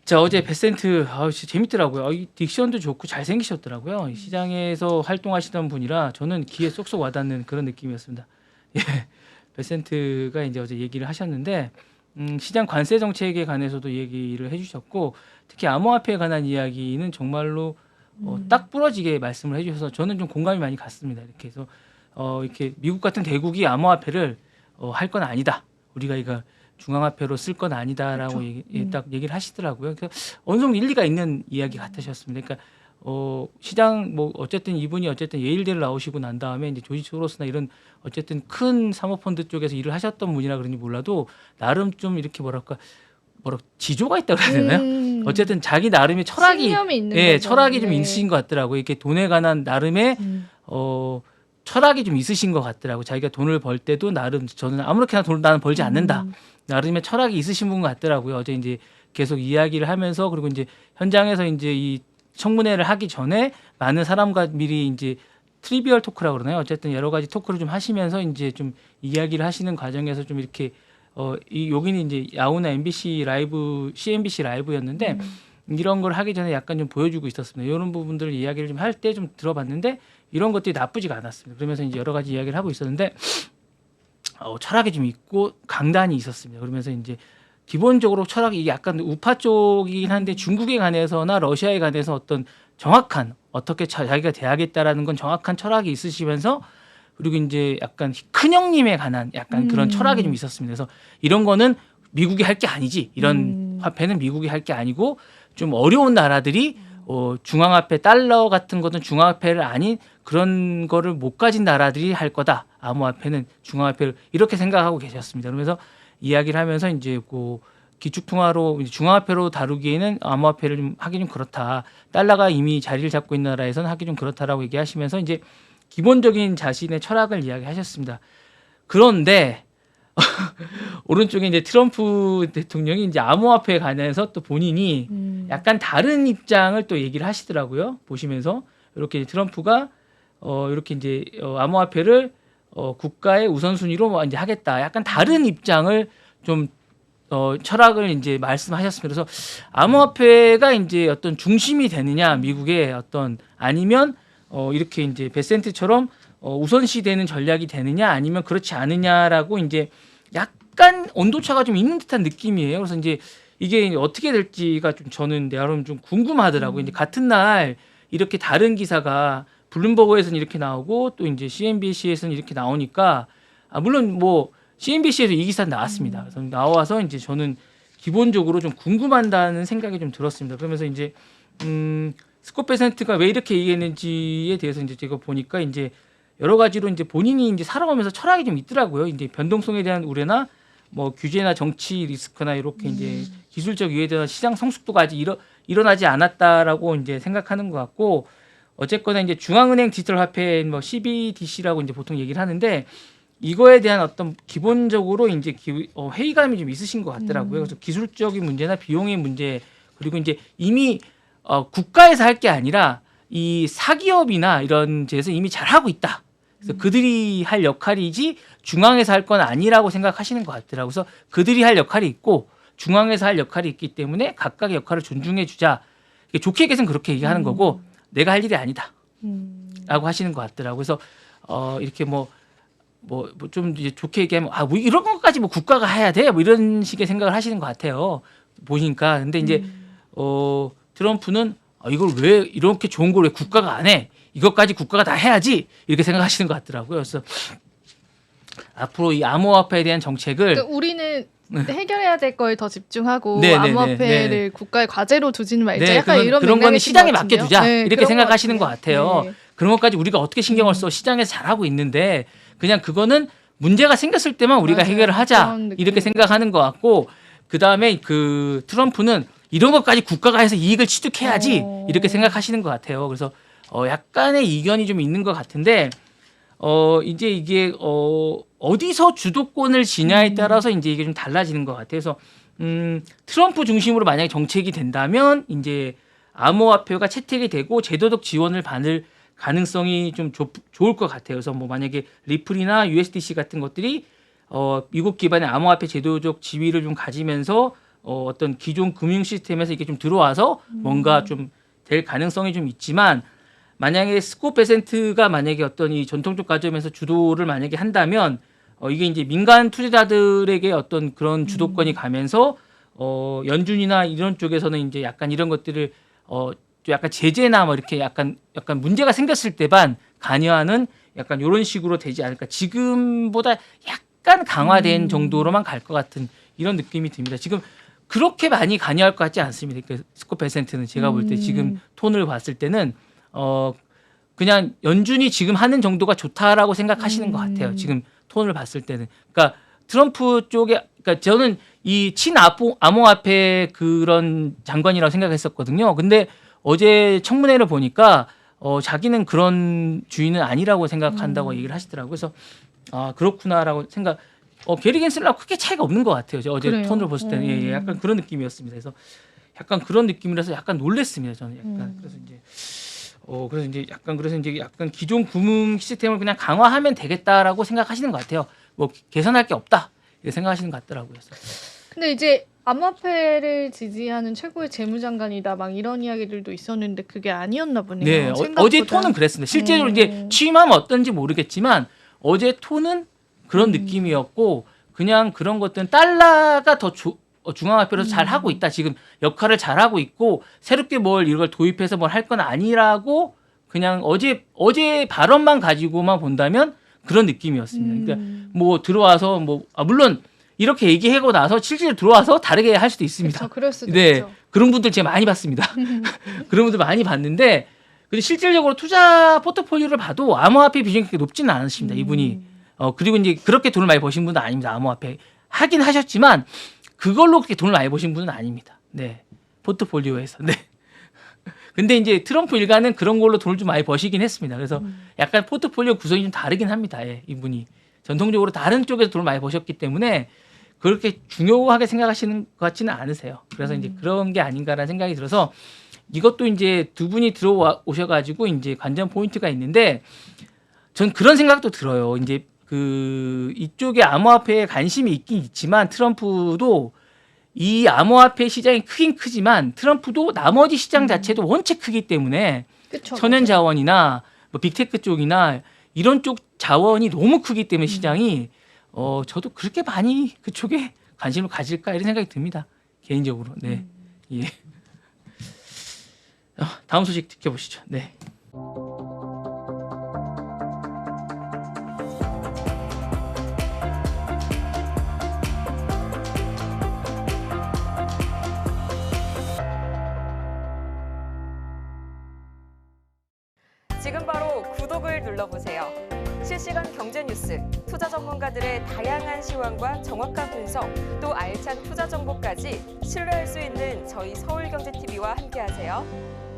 자, 어제 베센트 진짜 재밌더라고요. 이 딕션도 좋고 잘생기셨더라고요. 이 시장에서 활동하시던 분이라 저는 귀에 쏙쏙 와닿는 그런 느낌이었습니다. 예, 베센트가 이제 어제 얘기를 하셨는데 시장 관세 정책에 관해서도 얘기를 해주셨고 특히 암호화폐에 관한 이야기는 정말로 딱 부러지게 말씀을 해주셔서 저는 좀 공감이 많이 갔습니다. 이렇게 해서 이렇게 미국 같은 대국이 암호화폐를 할 건 아니다. 우리가 이거 중앙화폐로 쓸 건 아니다라고 그렇죠. 딱 얘기를 하시더라고요. 그래서 어느 정도 일리가 있는 이야기 같으셨습니다. 그러니까 시장 뭐 어쨌든 이분이 어쨌든 예일대를 나오시고 난 다음에 이제 조지 소로스나 이런 어쨌든 큰 사모펀드 쪽에서 일을 하셨던 분이라 그런지 몰라도 나름 좀 이렇게 뭐랄까 지조가 있다고 해야 되나요? 어쨌든 자기 나름의 철학이 신념이 있는 예, 거죠. 철학이 좀 네. 있으신 것 같더라고요. 이렇게 돈에 관한 나름의 철학이 좀 있으신 것 같더라고. 자기가 돈을 벌 때도 나름 저는 아무렇게나 돈을 나는 벌지 않는다. 나름의 철학이 있으신 분 같더라고요. 어제 이제 계속 이야기를 하면서 그리고 이제 현장에서 이제 이 청문회를 하기 전에 많은 사람과 미리 이제 트리비얼 토크라고 그러나요? 어쨌든 여러 가지 토크를 좀 하시면서 이제 좀 이야기를 하시는 과정에서 좀 이렇게 이 여기는 이제 야후나 MBC 라이브, CNBC 라이브였는데 이런 걸 하기 전에 약간 좀 보여주고 있었습니다. 이런 부분들을 이야기를 좀 할 때 좀 들어봤는데 이런 것들이 나쁘지가 않았습니다. 그러면서 이제 여러 가지 이야기를 하고 있었는데 철학이 좀 있고 강단이 있었습니다. 그러면서 이제 기본적으로 철학이 이게 약간 우파 쪽이긴 한데 중국에 관해서나 러시아에 관해서 어떤 정확한 어떻게 자기가 돼야겠다라는 건 정확한 철학이 있으시면서 그리고 이제 약간 큰 형님에 관한 약간 그런 철학이 좀 있었습니다. 그래서 이런 거는 미국이 할 게 아니지. 이런 화폐는 미국이 할 게 아니고 좀 어려운 나라들이 중앙화폐 달러 같은 것은 중앙화폐를 아닌 그런 거를 못 가진 나라들이 할 거다. 암호화폐는 중앙화폐를 이렇게 생각하고 계셨습니다. 그러면서 이야기를 하면서 이제 그 기축통화로 중앙화폐로 다루기에는 암호화폐를 좀 하기 좀 그렇다. 달러가 이미 자리를 잡고 있는 나라에서는 하기 좀 그렇다라고 얘기하시면서 이제 기본적인 자신의 철학을 이야기하셨습니다. 그런데 오른쪽에 이제 트럼프 대통령이 이제 암호화폐에 관해서 또 본인이 약간 다른 입장을 또 얘기를 하시더라고요. 보시면서 이렇게 트럼프가 이렇게 이제 암호화폐를 국가의 우선순위로 뭐 이제 하겠다. 약간 다른 입장을 좀 철학을 이제 말씀하셨습니다. 그래서 암호화폐가 이제 어떤 중심이 되느냐 미국의 어떤 아니면 이렇게 이제 베센트처럼 우선시되는 전략이 되느냐 아니면 그렇지 않느냐라고 이제 약간 온도차가 좀 있는 듯한 느낌이에요. 그래서 이제 이게 어떻게 될지가 좀 저는 나름 좀 궁금하더라고요. 이제 같은 날 이렇게 다른 기사가 블룸버그에서는 이렇게 나오고 또 이제 CNBC에서는 이렇게 나오니까 물론 뭐 CNBC에서 이 기사 나왔습니다. 그래서 나와서 이제 저는 기본적으로 좀 궁금한다는 생각이 좀 들었습니다. 그러면서 이제 스콧 베센트가 왜 이렇게 얘기했는지에 대해서 이제 제가 보니까 이제 여러 가지로 이제 본인이 이제 살아오면서 철학이 좀 있더라고요. 이제 변동성에 대한 우려나 뭐 규제나 정치 리스크나 이렇게 이제 기술적 위에 대한 시장 성숙도가 아직 일어나지 않았다라고 이제 생각하는 것 같고 어쨌거나 이제 중앙은행 디지털 화폐 뭐 CBDC라고 이제 보통 얘기를 하는데 이거에 대한 어떤 기본적으로 이제 회의감이 좀 있으신 것 같더라고요. 그래서 기술적인 문제나 비용의 문제 그리고 이제 이미 국가에서 할 게 아니라 이 사기업이나 이런 데서 이미 잘하고 있다. 그래서 그들이 할 역할이지 중앙에서 할 건 아니라고 생각하시는 것 같더라고요. 그래서 그들이 할 역할이 있고 중앙에서 할 역할이 있기 때문에 각각의 역할을 존중해 주자. 좋게 얘기해서는 그렇게 얘기하는 거고 내가 할 일이 아니다. 라고 하시는 것 같더라고요. 그래서 이렇게 뭐 좀 이제 좋게 얘기하면 뭐 이런 것까지 뭐 국가가 해야 돼? 뭐 이런 식의 생각을 하시는 것 같아요. 보니까. 근데 이제 트럼프는 이걸 왜 이렇게 좋은 걸 왜 국가가 안 해? 이것까지 국가가 다 해야지 이렇게 생각하시는 것 같더라고요. 그래서 앞으로 이 암호화폐에 대한 정책을 그러니까 우리는 해결해야 될 거에 더 집중하고 네, 암호화폐를 국가의 과제로 두지는 말자. 네, 약간 이런 그런 거는 맥락이신 시장에 것 같은데요? 맡겨두자 네, 이렇게 그런 생각하시는 것 같아요. 네. 그런 것까지 우리가 어떻게 신경을 써 시장에서 잘하고 있는데 그냥 그거는 문제가 생겼을 때만 우리가 맞아요. 해결을 하자 그런 느낌. 이렇게 생각하는 것 같고 그 다음에 그 트럼프는 이런 것까지 국가가 해서 이익을 취득해야지 이렇게 생각하시는 것 같아요. 그래서 약간의 이견이 좀 있는 것 같은데 이제 이게 어디서 주도권을 지냐에 따라서 이제 이게 좀 달라지는 것 같아요. 그래서 트럼프 중심으로 만약에 정책이 된다면 이제 암호화폐가 채택이 되고 제도적 지원을 받을 가능성이 좀 좋을 것 같아요. 그래서 뭐 만약에 리플이나 USDC 같은 것들이 미국 기반의 암호화폐 제도적 지위를 좀 가지면서 어떤 기존 금융 시스템에서 이게 좀 들어와서 뭔가 좀 될 가능성이 좀 있지만 만약에 스코 베센트가 만약에 어떤 이 전통적 가점에서 주도를 만약에 한다면 이게 이제 민간 투자자들에게 어떤 그런 주도권이 가면서 연준이나 이런 쪽에서는 이제 약간 이런 것들을 좀 약간 제재나 뭐 이렇게 약간 문제가 생겼을 때만 관여하는 약간 이런 식으로 되지 않을까. 지금보다 약간 강화된 정도로만 갈 것 같은 이런 느낌이 듭니다. 지금 그렇게 많이 관여할 것 같지 않습니다. 그 스코 베센트는 제가 볼 때 지금 톤을 봤을 때는 그냥 연준이 지금 하는 정도가 좋다라고 생각하시는 것 같아요. 지금 톤을 봤을 때는. 그러니까 트럼프 쪽에, 그러니까 저는 이 친암호화폐 그런 장관이라고 생각했었거든요. 근데 어제 청문회를 보니까 자기는 그런 주인은 아니라고 생각한다고 얘기를 하시더라고요. 그래서 그렇구나라고 생각. 게리 겐슬하고 크게 차이가 없는 것 같아요. 어제 그래요? 톤을 봤을 때는 예, 약간 그런 느낌이었습니다. 그래서 약간 그런 느낌이라서 약간 놀랬습니다. 저는 약간 그래서 이제 약간 기존 금융 시스템을 그냥 강화하면 되겠다라고 생각하시는 것 같아요. 뭐 개선할 게 없다 이렇게 생각하시는 것 같더라고요. 그래서. 근데 이제 암호화폐를 지지하는 최고의 재무장관이다 막 이런 이야기들도 있었는데 그게 아니었나 보네요. 네, 생각보다. 어제 톤은 그랬습니다. 실제로 이제 취임하면 어떤지 모르겠지만 어제 톤은 그런 느낌이었고 그냥 그런 것들은 달러가 더 중앙화폐로서 잘 하고 있다. 지금 역할을 잘 하고 있고 새롭게 뭘 이걸 도입해서 뭘 할 건 아니라고 그냥 어제 발언만 가지고만 본다면 그런 느낌이었습니다. 그러니까 뭐 들어와서 물론 이렇게 얘기하고 나서 실제로 들어와서 다르게 할 수도 있습니다. 그렇죠. 그럴 수도 네, 있죠. 그런 분들 제가 많이 봤습니다. 그런 분들 많이 봤는데 근데 실질적으로 투자 포트폴리오를 봐도 암호화폐 비중이 그렇게 높지는 않으십니다. 이분이. 그리고 이제 그렇게 돈을 많이 버신 분은 아닙니다. 암호화폐 하긴 하셨지만 그걸로 그렇게 돈을 많이 버신 분은 아닙니다. 네, 포트폴리오에서. 네. 근데 이제 트럼프 일가는 그런 걸로 돈을 좀 많이 버시긴 했습니다. 그래서 약간 포트폴리오 구성이 좀 다르긴 합니다. 예, 이분이 전통적으로 다른 쪽에서 돈을 많이 버셨기 때문에 그렇게 중요하게 생각하시는 것 같지는 않으세요. 그래서 이제 그런 게 아닌가라는 생각이 들어서 이것도 이제 두 분이 들어오셔가지고 이제 관전 포인트가 있는데 전 그런 생각도 들어요. 이제 이쪽에 암호화폐에 관심이 있긴 있지만 트럼프도 이 암호화폐 시장이 크긴 크지만 트럼프도 나머지 시장 자체도 원체 크기 때문에 그쵸, 천연자원이나 뭐 빅테크 쪽이나 이런 쪽 자원이 너무 크기 때문에 시장이 저도 그렇게 많이 그쪽에 관심을 가질까 이런 생각이 듭니다. 개인적으로. 네. 예. 다음 소식 지켜보시죠. 네. 지금 바로 구독을 눌러보세요. 실시간 경제 뉴스, 투자 전문가들의 다양한 시황과 정확한 분석, 또 알찬 투자 정보까지 신뢰할 수 있는 저희 서울경제TV와 함께하세요.